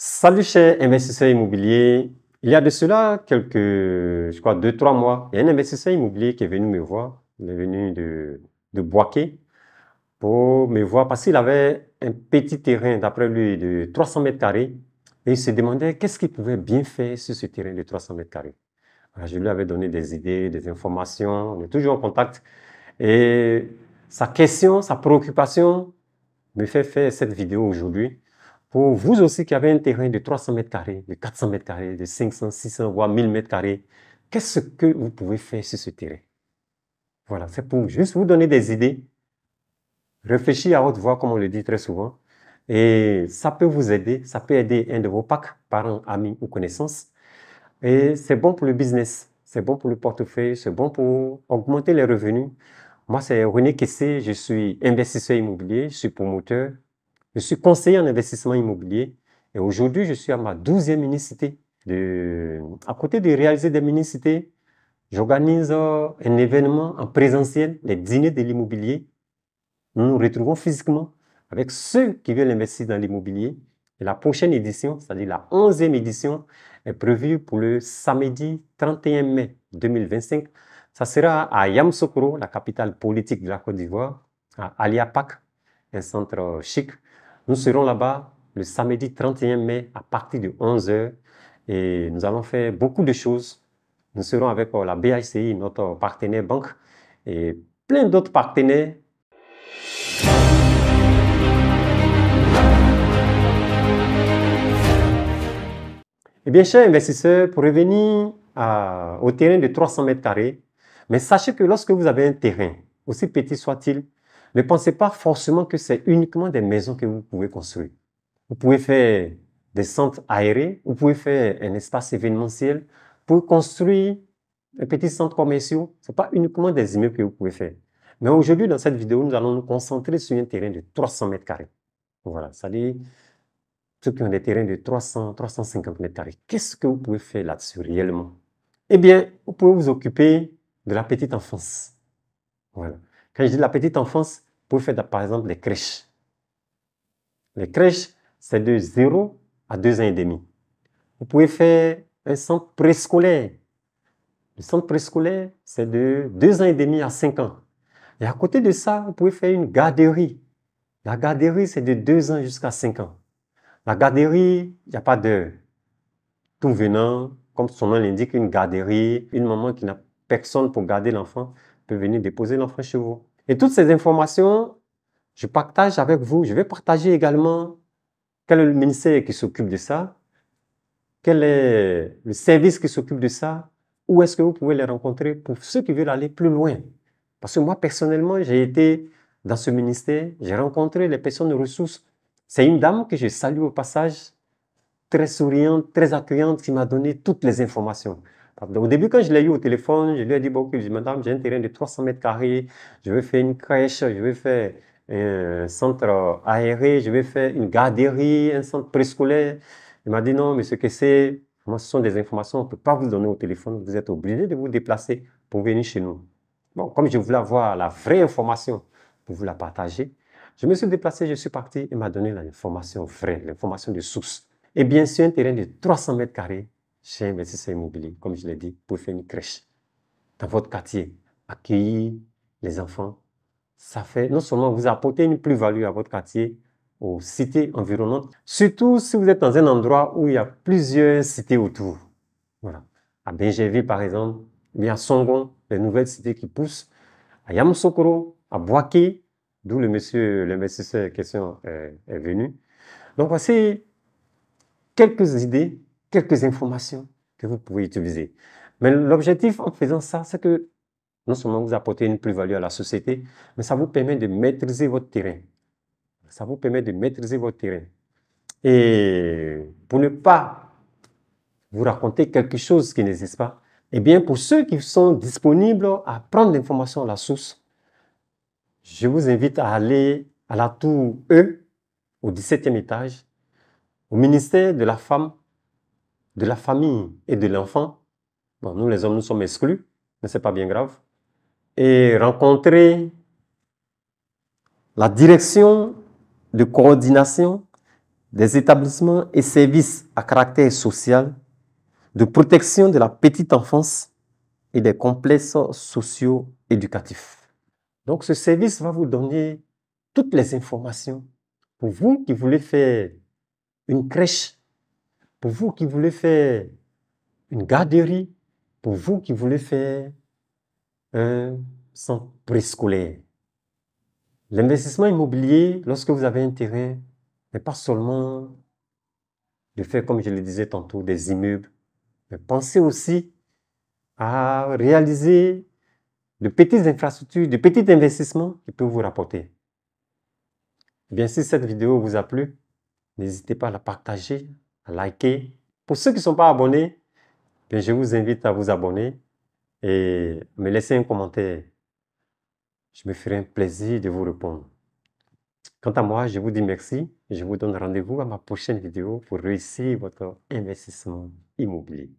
Salut chers investisseurs immobiliers. Il y a de cela quelques, je crois, 2-3 mois, il y a un investisseur immobilier qui est venu me voir. Il est venu de Boaké pour me voir parce qu'il avait un petit terrain, d'après lui, de 300 mètres carrés. Et il se demandait qu'est-ce qu'il pouvait bien faire sur ce terrain de 300 mètres carrés. Alors, je lui avais donné des idées, des informations. On est toujours en contact. Et sa question, sa préoccupation me fait faire cette vidéo aujourd'hui. Pour vous aussi qui avez un terrain de 300 mètres carrés, de 400 mètres carrés, de 500, 600, voire 1000 mètres carrés, qu'est-ce que vous pouvez faire sur ce terrain? Voilà, c'est pour juste vous donner des idées. Réfléchir à haute voix, comme on le dit très souvent. Et ça peut vous aider, ça peut aider un de vos packs, parents, amis ou connaissances. Et c'est bon pour le business, c'est bon pour le portefeuille, c'est bon pour augmenter les revenus. Moi, c'est René Kessé, je suis investisseur immobilier, je suis promoteur. Je suis conseiller en investissement immobilier et aujourd'hui, je suis à ma 12e minicité. À côté de réaliser des minicités, j'organise un événement en présentiel, les dîners de l'immobilier. Nous nous retrouvons physiquement avec ceux qui veulent investir dans l'immobilier. Et la prochaine édition, c'est-à-dire la 11e édition, est prévue pour le samedi 31 mai 2025. Ça sera à Yamoussoukro, la capitale politique de la Côte d'Ivoire, à Aliapak, un centre chic. Nous serons là-bas le samedi 31 mai à partir de 11 h et nous allons faire beaucoup de choses. Nous serons avec la BICI, notre partenaire banque, et plein d'autres partenaires. Eh bien, chers investisseurs, pour revenir au terrain de 300 mètres carrés, mais sachez que lorsque vous avez un terrain, aussi petit soit-il, ne pensez pas forcément que c'est uniquement des maisons que vous pouvez construire. Vous pouvez faire des centres aérés, vous pouvez faire un espace événementiel, pour construire un petit centre commercial. Ce n'est pas uniquement des immeubles que vous pouvez faire. Mais aujourd'hui, dans cette vidéo, nous allons nous concentrer sur un terrain de 300 mètres carrés. Voilà, c'est-à-dire ceux qui ont des terrains de 300, 350 mètres carrés. Qu'est-ce que vous pouvez faire là-dessus réellement? Eh bien, vous pouvez vous occuper de la petite enfance. Voilà. Quand je dis la petite enfance, vous pouvez faire par exemple des crèches. Les crèches, c'est de 0 à 2 ans et demi. Vous pouvez faire un centre préscolaire. Le centre préscolaire, c'est de 2 ans et demi à 5 ans. Et à côté de ça, vous pouvez faire une garderie. La garderie, c'est de 2 ans jusqu'à 5 ans. La garderie, il n'y a pas d'heure. Tout venant, comme son nom l'indique, une garderie, une maman qui n'a personne pour garder l'enfant peut venir déposer l'enfant chez vous. Et toutes ces informations, je partage avec vous. Je vais partager également quel est le ministère qui s'occupe de ça, quel est le service qui s'occupe de ça, où est-ce que vous pouvez les rencontrer pour ceux qui veulent aller plus loin. Parce que moi, personnellement, j'ai été dans ce ministère, j'ai rencontré les personnes de ressources. C'est une dame que je salue au passage, très souriante, très accueillante, qui m'a donné toutes les informations. Au début, quand je l'ai eu au téléphone, je lui ai dit, bon, madame, j'ai un terrain de 300 mètres carrés, je vais faire une crèche, je vais faire un centre aéré, je vais faire une garderie, un centre préscolaire. Il m'a dit, non, monsieur Kessé, moi, ce sont des informations qu'on ne peut pas vous donner au téléphone, vous êtes obligé de vous déplacer pour venir chez nous. Bon, comme je voulais avoir la vraie information pour vous la partager, je me suis déplacé, je suis parti, il m'a donné l'information vraie, l'information de source. Et bien sûr, un terrain de 300 mètres carrés chez Investisseur Immobilier, comme je l'ai dit, pour faire une crèche dans votre quartier, accueillir les enfants. Ça fait non seulement vous apporter une plus-value à votre quartier, aux cités environnantes, surtout si vous êtes dans un endroit où il y a plusieurs cités autour. Voilà. À Benjerville, par exemple, bien à Songon, les nouvelles cités qui poussent, à Yamoussoukro, à Boaké, d'où le monsieur, l'investisseur en question est venu. Donc voici quelques idées, quelques informations que vous pouvez utiliser. Mais l'objectif en faisant ça, c'est que non seulement vous apportez une plus-value à la société, mais ça vous permet de maîtriser votre terrain. Ça vous permet de maîtriser votre terrain. Et pour ne pas vous raconter quelque chose qui n'existe pas, eh bien, pour ceux qui sont disponibles à prendre l'information à la source, je vous invite à aller à la tour E, au 17e étage, au ministère de la Femme, de la Famille et de l'Enfant. Bon, nous les hommes, nous sommes exclus, mais ce n'est pas bien grave. Et rencontrer la direction de coordination des établissements et services à caractère social, de protection de la petite enfance et des complexes socio-éducatifs. Donc, ce service va vous donner toutes les informations pour vous qui voulez faire une crèche, pour vous qui voulez faire une garderie, pour vous qui voulez faire un centre préscolaire. L'investissement immobilier, lorsque vous avez un terrain, n'est pas seulement de faire, comme je le disais tantôt, des immeubles, mais pensez aussi à réaliser de petites infrastructures, de petits investissements qui peuvent vous rapporter. Bien, si cette vidéo vous a plu, n'hésitez pas à la partager, à liker. Pour ceux qui ne sont pas abonnés, bien, je vous invite à vous abonner et me laisser un commentaire. Je me ferai un plaisir de vous répondre. Quant à moi, je vous dis merci et je vous donne rendez-vous à ma prochaine vidéo pour réussir votre investissement immobilier.